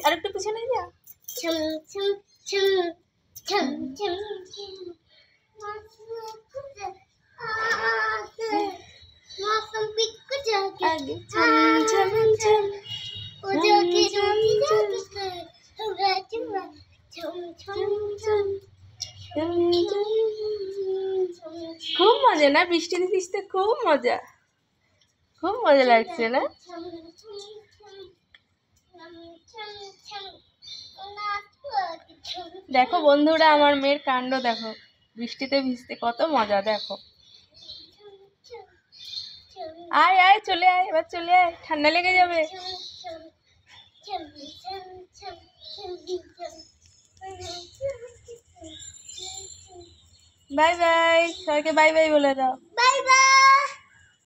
আরেকটু পিছনে যা। খুব মজা না, বৃষ্টিতে ভিজতে খুব মজা, খুব মজা লাগছে না? দেখো বন্ধুরা, আমার মেয়ের কাণ্ড দেখো, বৃষ্টিতে ভিজতে কত মজা। দেখো, আয় আয় চলে আয়, এবার চলে আয়, ঠান্ডা লেগে যাবে। বাই বাই, সবাইকে বাই বাই বলে দাও।